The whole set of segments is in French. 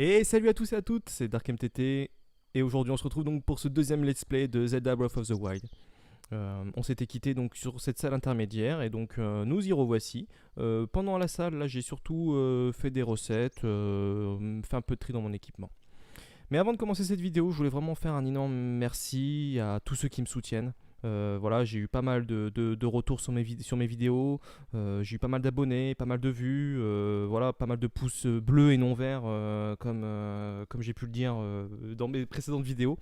Et salut à tous et à toutes, c'est DarkMTT et aujourd'hui on se retrouve donc pour ce deuxième let's play de Zelda Breath of the Wild. On s'était quitté donc sur cette salle intermédiaire et donc nous y revoici. Pendant la salle, là j'ai surtout fait des recettes, fait un peu de tri dans mon équipement. Mais avant de commencer cette vidéo, je voulais vraiment faire un énorme merci à tous ceux qui me soutiennent. Voilà, j'ai eu pas mal de retours sur mes vidéos, j'ai eu pas mal d'abonnés, pas mal de vues, voilà, pas mal de pouces bleus et non verts, comme j'ai pu le dire dans mes précédentes vidéos.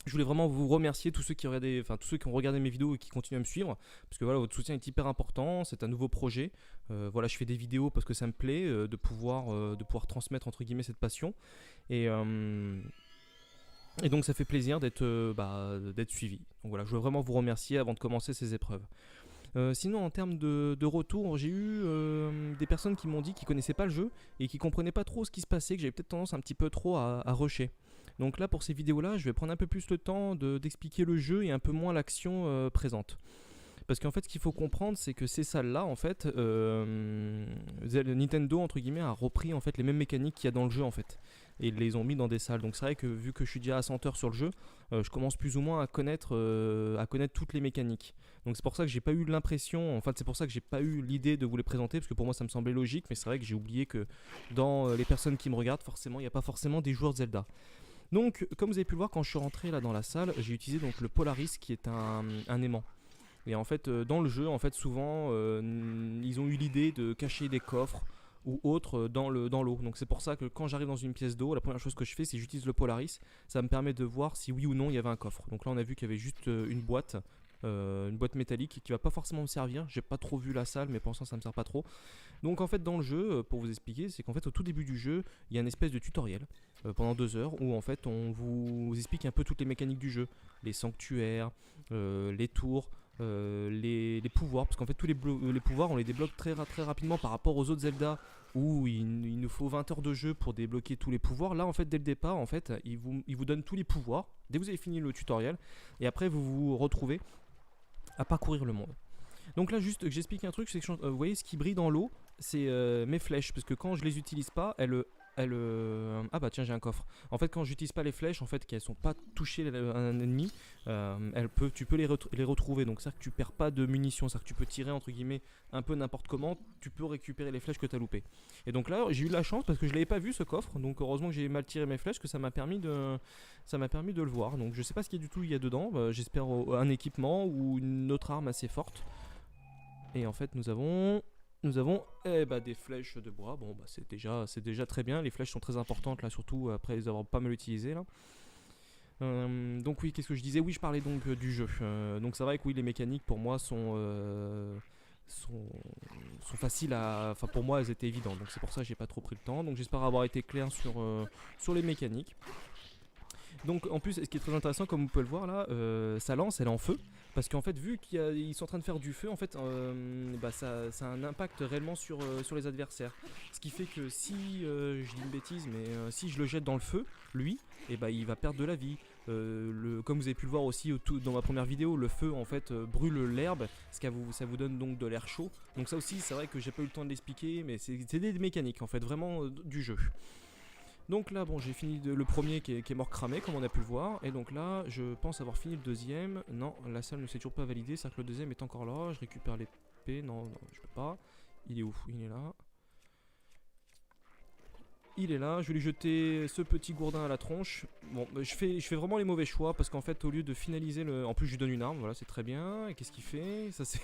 Je voulais vraiment vous remercier tous ceux tous ceux qui ont regardé mes vidéos et qui continuent à me suivre, parce que voilà, votre soutien est hyper important. C'est un nouveau projet. Voilà, je fais des vidéos parce que ça me plaît de pouvoir transmettre entre guillemets cette passion. Et, euh, et donc ça fait plaisir d'être suivi. Donc voilà, je veux vraiment vous remercier avant de commencer ces épreuves. Sinon, en termes de retour, j'ai eu des personnes qui m'ont dit qu'ils connaissaient pas le jeu et qui comprenaient pas trop ce qui se passait, que j'avais peut-être tendance un petit peu trop à rusher. Donc là, pour ces vidéos-là, je vais prendre un peu plus le temps d'expliquer le jeu et un peu moins l'action présente. Parce qu'en fait, ce qu'il faut comprendre, c'est que ces salles-là, en fait, Nintendo entre guillemets a repris en fait les mêmes mécaniques qu'il y a dans le jeu en fait, et ils les ont mis dans des salles. Donc c'est vrai que vu que je suis déjà à 100 heures sur le jeu, je commence plus ou moins à connaître toutes les mécaniques. Donc c'est pour ça que j'ai pas eu l'impression, en fait c'est pour ça que j'ai pas eu l'idée de vous les présenter, parce que pour moi ça me semblait logique, mais c'est vrai que j'ai oublié que dans les personnes qui me regardent, forcément, il n'y a pas forcément des joueurs de Zelda. Donc, comme vous avez pu le voir quand je suis rentré là dans la salle, j'ai utilisé donc le Polaris qui est un aimant. Et en fait, dans le jeu, en fait, souvent, ils ont eu l'idée de cacher des coffres ou autres dans l'eau. Donc c'est pour ça que quand j'arrive dans une pièce d'eau, la première chose que je fais, c'est que j'utilise le Polaris. Ça me permet de voir si oui ou non il y avait un coffre. Donc là, on a vu qu'il y avait juste une boîte métallique qui va pas forcément me servir. J'ai pas trop vu la salle, mais pour l'instant, ça me sert pas trop. Donc en fait, dans le jeu, pour vous expliquer, c'est qu'en fait, au tout début du jeu, il y a une espèce de tutoriel pendant 2 heures où en fait, on vous explique un peu toutes les mécaniques du jeu, les sanctuaires, les tours, les pouvoirs, parce qu'en fait tous les pouvoirs on les débloque très rapidement par rapport aux autres Zelda où il nous faut 20 heures de jeu pour débloquer tous les pouvoirs. Là en fait dès le départ en fait il vous donne tous les pouvoirs dès que vous avez fini le tutoriel, et après vous vous retrouvez à parcourir le monde. Donc là juste j'explique un truc, c'est que vous voyez ce qui brille dans l'eau, c'est mes flèches, parce que quand je les utilise pas, ah bah tiens, j'ai un coffre. En fait quand j'utilise pas les flèches, en fait qu'elles sont pas touchées un ennemi, tu peux les retrouver. Donc c'est à dire que tu perds pas de munitions, c'est à dire que tu peux tirer entre guillemets un peu n'importe comment, tu peux récupérer les flèches que tu as loupées. Et donc là j'ai eu la chance parce que je l'avais pas vu ce coffre, donc heureusement que j'ai mal tiré mes flèches, que ça m'a permis de le voir. Donc je sais pas ce qu'il y a du tout il y a dedans, j'espère un équipement ou une autre arme assez forte. Et en fait, nous avons des flèches de bois. Bon, bah, c'est déjà très bien. Les flèches sont très importantes là, surtout après les avoir pas mal utilisées là. Donc oui, qu'est-ce que je disais? Oui, je parlais donc du jeu. Donc c'est vrai que oui, les mécaniques pour moi sont, sont faciles à. Enfin, pour moi, elles étaient évidentes. Donc c'est pour ça que j'ai pas trop pris le temps. Donc j'espère avoir été clair sur les mécaniques. Donc en plus, ce qui est très intéressant, comme vous pouvez le voir là, sa lance elle est en feu. Parce qu'en fait, vu qu'ils sont en train de faire du feu, en fait, ça a un impact réellement sur les adversaires. Ce qui fait que si, je dis une bêtise, mais si je le jette dans le feu, lui, il va perdre de la vie. Comme vous avez pu le voir aussi dans ma première vidéo, le feu en fait brûle l'herbe, ça vous donne donc de l'air chaud. Donc ça aussi, c'est vrai que j'ai pas eu le temps de l'expliquer, mais c'est des mécaniques en fait, vraiment du jeu. Donc là, bon, j'ai fini le premier qui est mort cramé, comme on a pu le voir. Et donc là, je pense avoir fini le deuxième. Non, la salle ne s'est toujours pas validée. C'est-à-dire que le deuxième est encore là. Je récupère l'épée. Non, non, je peux pas. Il est où? Il est là. Il est là. Je vais lui jeter ce petit gourdin à la tronche. Bon, je fais vraiment les mauvais choix parce qu'en fait, au lieu de finaliser le. En plus, je lui donne une arme. Voilà, c'est très bien. Et qu'est-ce qu'il fait? Ça, c'est.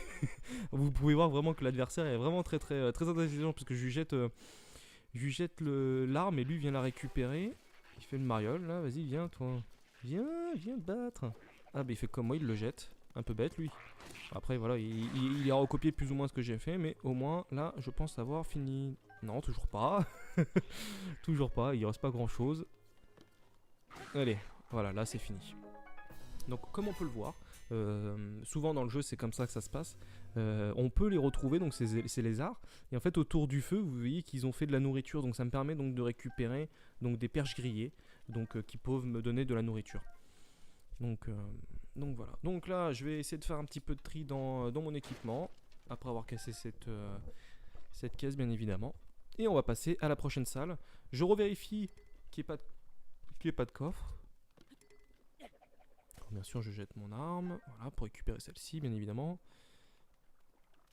Vous pouvez voir vraiment que l'adversaire est vraiment très intelligent parce que je lui jette l'arme et lui vient la récupérer. Il fait le mariole là, vas-y viens toi. Viens te battre. Ah bah il fait comme moi, il le jette. Un peu bête lui. Après voilà, il a recopié plus ou moins ce que j'ai fait, mais au moins là je pense avoir fini. Non, toujours pas. Toujours pas, il reste pas grand chose. Allez, voilà, là c'est fini. Donc comme on peut le voir, souvent dans le jeu c'est comme ça que ça se passe. On peut les retrouver, donc ces lézards. Et en fait autour du feu, vous voyez qu'ils ont fait de la nourriture. Donc ça me permet donc de récupérer donc des perches grillées, donc qui peuvent me donner de la nourriture. Donc voilà. Donc là je vais essayer de faire un petit peu de tri dans mon équipement, après avoir cassé cette caisse bien évidemment. Et on va passer à la prochaine salle. Je revérifie qu'il n'y ait pas de coffre. Alors, bien sûr, je jette mon arme, voilà, pour récupérer celle-ci, bien évidemment.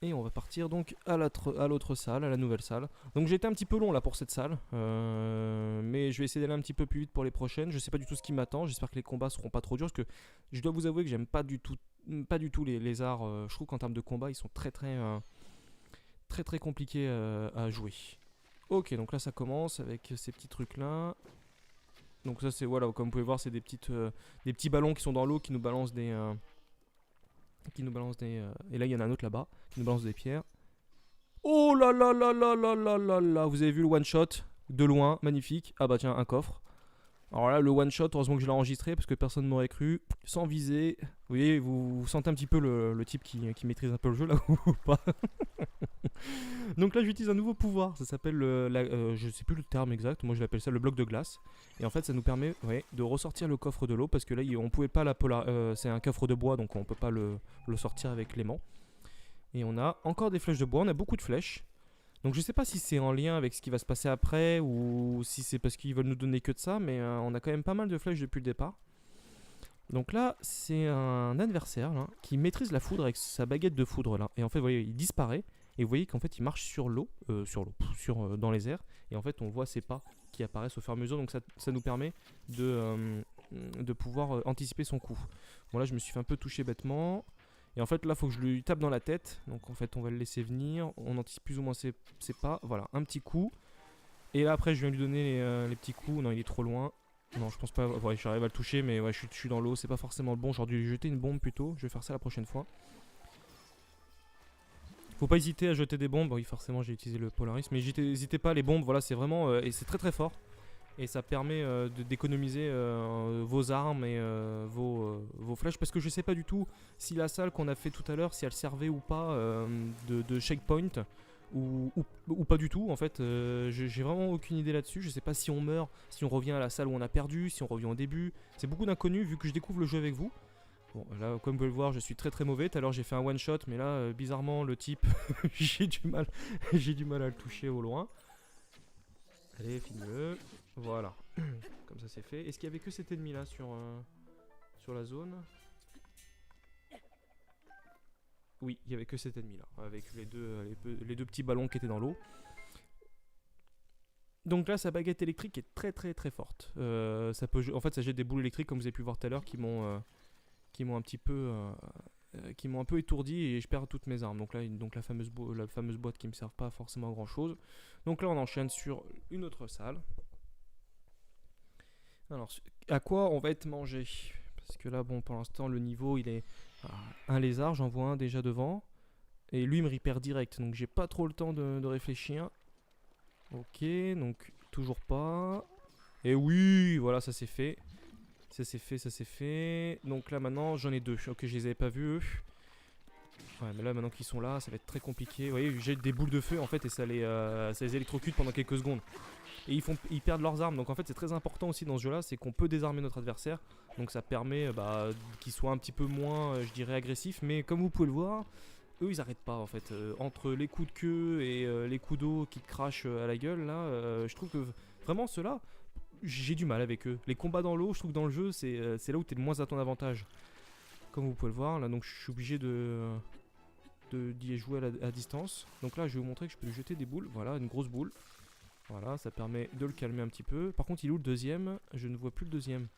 Et on va partir donc à l'autre salle, à la nouvelle salle. Donc j'ai été un petit peu long là pour cette salle, mais je vais essayer d'aller un petit peu plus vite pour les prochaines. Je sais pas du tout ce qui m'attend, j'espère que les combats seront pas trop durs, parce que je dois vous avouer que j'aime pas du tout les lézards. Je trouve qu'en termes de combat, ils sont très compliqués à jouer. Ok, donc là ça commence avec ces petits trucs là. Donc ça c'est, voilà, comme vous pouvez voir, c'est des petits ballons qui sont dans l'eau qui nous balancent des... et là il y en a un autre là-bas qui nous balance des pierres. Oh là là là là là là là là. Vous avez vu le one shot de loin, magnifique. Ah bah tiens, un coffre. Alors là, le one shot, heureusement que je l'ai enregistré parce que personne ne m'aurait cru. Sans viser. Vous voyez, vous sentez un petit peu le type qui maîtrise un peu le jeu là ou pas. Donc là, j'utilise un nouveau pouvoir. Ça s'appelle, je sais plus le terme exact. Moi, je l'appelle ça le bloc de glace. Et en fait, ça nous permet, de ressortir le coffre de l'eau parce que là, on pouvait pas c'est un coffre de bois, donc on peut pas le sortir avec l'aimant. Et on a encore des flèches de bois. On a beaucoup de flèches. Donc je sais pas si c'est en lien avec ce qui va se passer après ou si c'est parce qu'ils veulent nous donner que de ça, mais on a quand même pas mal de flèches depuis le départ. Donc là, c'est un adversaire là, qui maîtrise la foudre avec sa baguette de foudre là. Et en fait, vous voyez, il disparaît. Et vous voyez qu'en fait, il marche sur l'eau, dans les airs. Et en fait, on voit ses pas qui apparaissent au fur et à mesure. Donc ça nous permet de pouvoir anticiper son coup. Bon là, je me suis fait un peu toucher bêtement. Et en fait là faut que je lui tape dans la tête. Donc en fait on va le laisser venir. On anticipe plus ou moins ses pas. Voilà, un petit coup. Et là après je viens lui donner les petits coups. Non, il est trop loin. Non, je pense pas. Ouais, j'arrive à le toucher, mais ouais, je suis dans l'eau. C'est pas forcément le bon. J'aurais dû lui jeter une bombe plutôt. Je vais faire ça la prochaine fois. Faut pas hésiter à jeter des bombes. Oui, forcément j'ai utilisé le Polaris. Mais n'hésitez pas, les bombes, voilà, c'est vraiment... et c'est très très fort. Et ça permet d'économiser vos armes et vos flèches. Parce que je sais pas du tout si la salle qu'on a fait tout à l'heure, si elle servait ou pas de checkpoint ou pas du tout. En fait, j'ai vraiment aucune idée là-dessus. Je sais pas si on meurt, si on revient à la salle où on a perdu, si on revient au début. C'est beaucoup d'inconnus vu que je découvre le jeu avec vous. Bon, là, comme vous pouvez le voir, je suis très très mauvais. Tout à l'heure, j'ai fait un one shot, mais là, bizarrement, le type, j'ai du mal à le toucher au loin. Allez, finis-le. Voilà, comme ça c'est fait. Est-ce qu'il y avait que cet ennemi là sur la zone? Oui, il y avait que cet ennemi là, avec les deux petits ballons qui étaient dans l'eau. Donc là, sa baguette électrique est très très très forte. En fait, ça jette des boules électriques comme vous avez pu voir tout à l'heure qui m'ont un petit peu étourdi et je perds toutes mes armes. Donc là, la fameuse boîte qui me sert pas forcément à grand chose. Donc là, on enchaîne sur une autre salle. Alors, à quoi on va être mangé? Parce que là, bon, pour l'instant, le niveau, il est un lézard, j'en vois un déjà devant. Et lui, il me repère direct, donc j'ai pas trop le temps de réfléchir. Ok, donc toujours pas. Et oui, voilà, ça c'est fait. Ça c'est fait. Donc là, maintenant, j'en ai deux. Ok, je les avais pas vus, eux. Ouais, mais là, maintenant qu'ils sont là, ça va être très compliqué. Vous voyez, j'ai des boules de feu, en fait, et ça les électrocute pendant quelques secondes. Et ils perdent leurs armes. Donc en fait c'est très important aussi dans ce jeu là, c'est qu'on peut désarmer notre adversaire. Donc ça permet qu'il soit un petit peu moins, je dirais, agressif. Mais comme vous pouvez le voir, eux ils arrêtent pas en fait. Entre les coups de queue et les coups d'eau qui te crachent à la gueule là, je trouve que vraiment ceux-là, j'ai du mal avec eux. Les combats dans l'eau, je trouve que dans le jeu c'est là où t'es le moins à ton avantage. Comme vous pouvez le voir là, donc je suis obligé d'y jouer à distance. Donc là je vais vous montrer que je peux lui jeter des boules. Voilà, une grosse boule. Voilà, ça permet de le calmer un petit peu. Par contre, il est où le deuxième? Je ne vois plus le deuxième.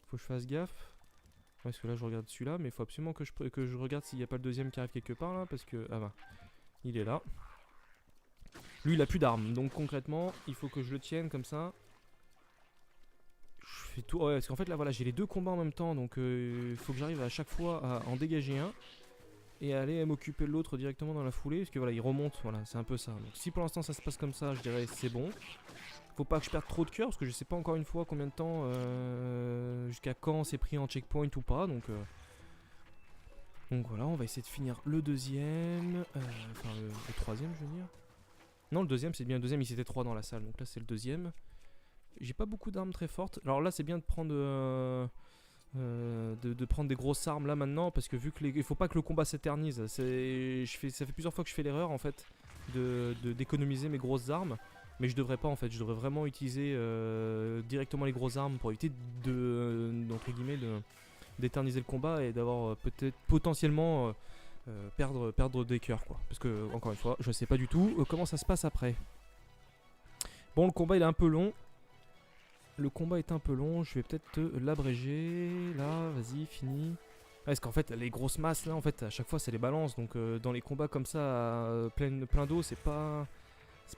Faut que je fasse gaffe. Parce que là, je regarde celui-là, mais il faut absolument que je regarde s'il n'y a pas le deuxième qui arrive quelque part là. Parce que. Ah bah. Il est là. Lui, il a plus d'armes. Donc concrètement, il faut que je le tienne comme ça. Je fais tout. Ouais, parce qu'en fait, là, voilà, j'ai les deux combats en même temps. Donc il faut que j'arrive à chaque fois à en dégager un. Et aller m'occuper de l'autre directement dans la foulée, parce que voilà, il remonte, voilà, c'est un peu ça. Donc si pour l'instant ça se passe comme ça, je dirais c'est bon. Faut pas que je perde trop de cœur, parce que je sais pas encore une fois combien de temps, jusqu'à quand c'est pris en checkpoint ou pas, donc voilà, on va essayer de finir le deuxième, enfin le troisième je veux dire. Non, le deuxième, c'est bien le deuxième, il s'était 3 dans la salle, donc là c'est le deuxième. J'ai pas beaucoup d'armes très fortes, alors là c'est bien de prendre... de prendre des grosses armes là maintenant, parce que vu que il faut pas que le combat s'éternise. Ça fait plusieurs fois que je fais l'erreur en fait d'économiser mes grosses armes. Mais je devrais pas en fait, je devrais vraiment utiliser directement les grosses armes pour éviter entre guillemets, d'éterniser le combat et d'avoir peut-être potentiellement perdre des cœurs quoi. Parce que encore une fois, je sais pas du tout comment ça se passe après. Bon, le combat il est un peu long. Le combat est un peu long, je vais peut-être te l'abréger. Là, vas-y, fini. Parce qu'en fait, les grosses masses là, en fait, à chaque fois, c'est les balances. Donc, dans les combats comme ça, plein d'eau, c'est pas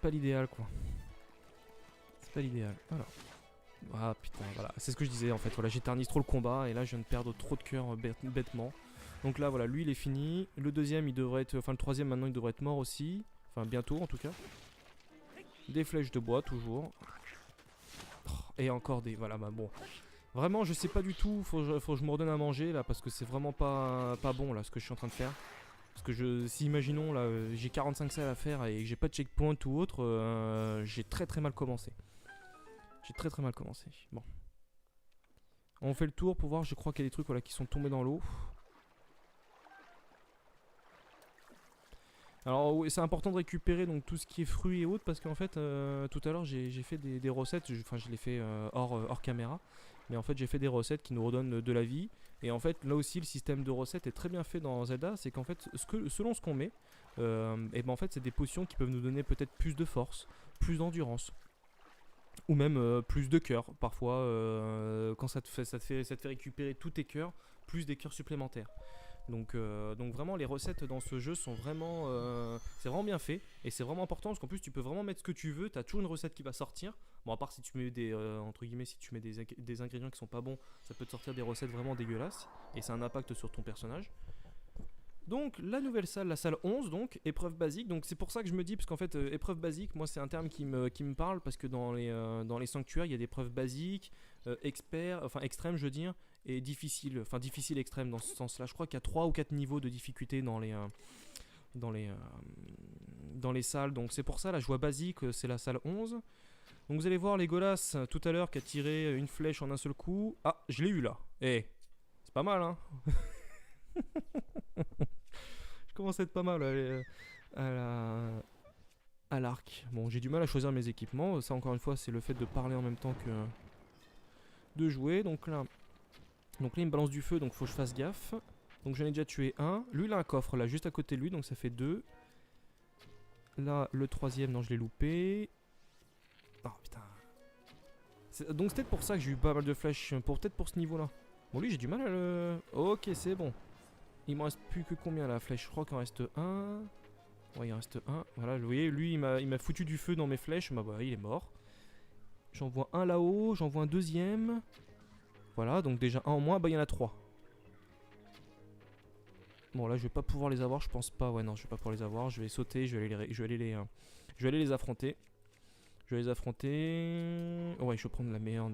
l'idéal quoi. C'est pas l'idéal. Voilà. Ah putain, voilà. C'est ce que je disais en fait. Voilà, j'éternise trop le combat et là, je viens de perdre trop de cœur bêtement. Donc là, voilà, lui, il est fini. Le deuxième, il devrait être. Enfin, le troisième, maintenant, il devrait être mort aussi. Enfin, bientôt en tout cas. Des flèches de bois, toujours. Et encore des... Voilà, bah bon. Vraiment, je sais pas du tout. Faut que je me redonne à manger, là, parce que c'est vraiment pas bon, là, ce que je suis en train de faire. Parce que si, imaginons, là, j'ai 45 salles à faire et que j'ai pas de checkpoint ou autre, j'ai très mal commencé. J'ai très mal commencé. Bon. On fait le tour pour voir, je crois qu'il y a des trucs voilà, qui sont tombés dans l'eau. Alors oui, c'est important de récupérer donc tout ce qui est fruits et autres parce qu'en fait tout à l'heure j'ai fait des recettes, enfin je l'ai fait hors caméra, mais en fait j'ai fait des recettes qui nous redonnent de la vie et en fait là aussi le système de recettes est très bien fait dans Zelda, c'est qu'en fait selon ce qu'on met, et ben en fait c'est des potions qui peuvent nous donner peut-être plus de force, plus d'endurance ou même plus de cœurs parfois quand ça te fait récupérer tous tes cœurs plus des cœurs supplémentaires. Donc vraiment les recettes dans ce jeu sont vraiment c'est vraiment bien fait et c'est vraiment important parce qu'en plus tu peux vraiment mettre ce que tu veux, t'as toujours une recette qui va sortir. Bon à part si tu mets des entre guillemets si tu mets des ingrédients qui sont pas bons, ça peut te sortir des recettes vraiment dégueulasses et ça a un impact sur ton personnage. Donc la nouvelle salle, la salle 11 donc, épreuve basique, donc c'est pour ça que je me dis, parce qu'en fait épreuve basique, moi c'est un terme qui me parle, parce que dans les sanctuaires il y a des épreuves basiques, expert, enfin extrême je veux dire, et difficile, enfin difficile extrême dans ce sens là, je crois qu'il y a 3 ou 4 niveaux de difficulté dans les salles, donc c'est pour ça la joie basique c'est la salle 11. Donc vous allez voir Legolas tout à l'heure qui a tiré une flèche en un seul coup, ah je l'ai eu là, c'est pas mal hein. Je commence à être pas mal à l'arc. Bon, j'ai du mal à choisir mes équipements. Ça, encore une fois, c'est le fait de parler en même temps que de jouer. Donc là, il me balance du feu, donc faut que je fasse gaffe. Donc j'en ai déjà tué un. Lui, il a un coffre là, juste à côté de lui, donc ça fait 2. Là, le troisième, non, je l'ai loupé. Oh putain. Donc c'est peut-être pour ça que j'ai eu pas mal de flèches. Peut-être pour ce niveau-là. Bon, lui, j'ai du mal à le. Ok, c'est bon. Il me reste plus que combien la flèche? Je crois qu'il en reste un. Ouais, il en reste un. Voilà, vous voyez, lui, il m'a foutu du feu dans mes flèches. Bah, il est mort. J'en vois un là-haut, j'en vois un deuxième. Voilà, donc déjà un en moins. Bah, il y en a 3. Bon, là, je vais pas pouvoir les avoir, je pense pas. Ouais, non, je vais pas pouvoir les avoir. Je vais sauter, je vais aller les affronter. Je vais les affronter. Ouais, je vais prendre la meilleure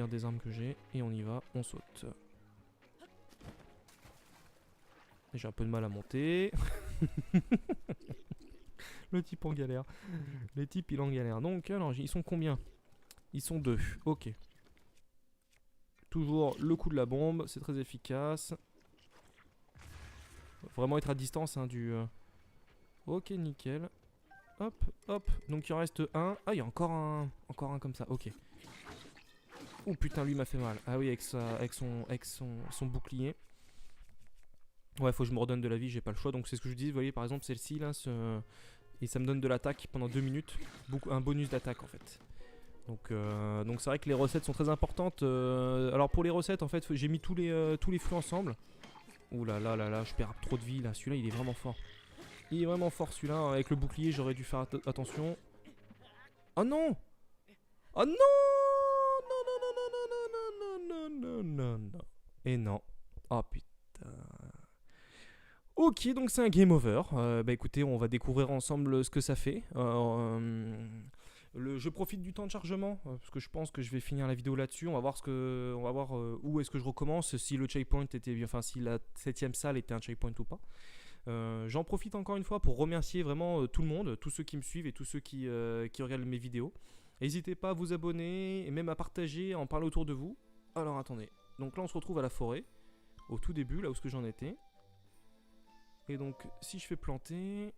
des armes que j'ai. Et on y va, on saute. J'ai un peu de mal à monter. Le type en galère. Le type il en galère. Donc alors ils sont combien? Ils sont 2. Ok. Toujours le coup de la bombe. C'est très efficace. Faut vraiment être à distance hein, du... Ok nickel. Hop hop. Donc il en reste un. Ah il y a encore un comme ça. Ok. Oh putain lui m'a fait mal. Ah oui avec son bouclier. Ouais, faut que je me redonne de la vie, j'ai pas le choix. Donc c'est ce que je dis, vous voyez par exemple celle-ci là, et ça me donne de l'attaque pendant 2 minutes. Un bonus d'attaque en fait. Donc c'est vrai que les recettes sont très importantes. Alors pour les recettes en fait, j'ai mis tous les fruits ensemble. Ouh là là là là, je perds trop de vie là. Celui-là il est vraiment fort. Il est vraiment fort celui-là. Avec le bouclier j'aurais dû faire attention. Oh non! Oh non! Non non non non non non non non non non. Et non. Oh putain. Ok, donc c'est un game over. Bah écoutez, on va découvrir ensemble ce que ça fait. Je profite du temps de chargement parce que je pense que je vais finir la vidéo là-dessus. On va voir où est-ce que je recommence, si le checkpoint était bien, enfin si la 7ème salle était un checkpoint ou pas. J'en profite encore une fois pour remercier vraiment tout le monde, tous ceux qui me suivent et tous ceux qui regardent mes vidéos. N'hésitez pas à vous abonner et même à partager, à en parler autour de vous. Alors attendez, donc là on se retrouve à la forêt, au tout début, là où j'en étais. Et donc si je fais planter...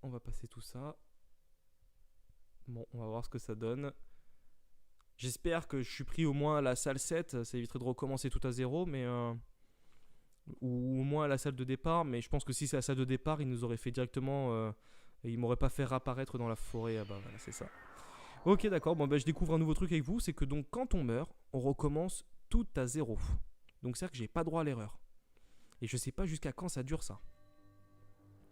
on va passer tout ça. Bon, on va voir ce que ça donne. J'espère que je suis pris au moins à la salle 7, ça éviterait de recommencer tout à zéro, mais ou au moins à la salle de départ, mais je pense que si c'est la salle de départ, il nous aurait fait directement, il m'aurait pas fait réapparaître dans la forêt, ah bah voilà, c'est ça. Ok, d'accord, bon bah je découvre un nouveau truc avec vous, c'est que donc quand on meurt, on recommence tout à zéro. Donc c'est-à-dire que j'ai pas droit à l'erreur. Et je sais pas jusqu'à quand ça dure ça.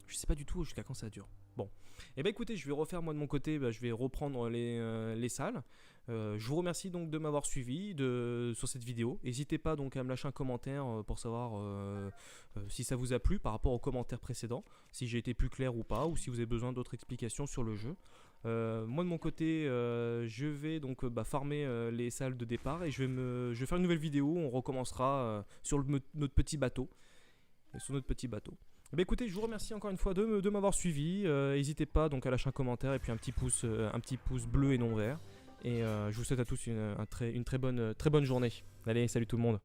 Je sais pas du tout jusqu'à quand ça dure. Bon, et bah écoutez, je vais refaire moi de mon côté, je vais reprendre les salles. Je vous remercie donc de m'avoir suivi sur cette vidéo. N'hésitez pas donc à me lâcher un commentaire pour savoir si ça vous a plu par rapport aux commentaires précédents, si j'ai été plus clair ou pas, ou si vous avez besoin d'autres explications sur le jeu. Moi de mon côté, je vais donc farmer les salles de départ et je vais faire une nouvelle vidéo. On recommencera sur notre petit bateau. Sur notre petit bateau. Bah écoutez, je vous remercie encore une fois de m'avoir suivi. N'hésitez pas donc à lâcher un commentaire et puis un petit pouce bleu et non vert. Et je vous souhaite à tous une très bonne journée. Allez, salut tout le monde.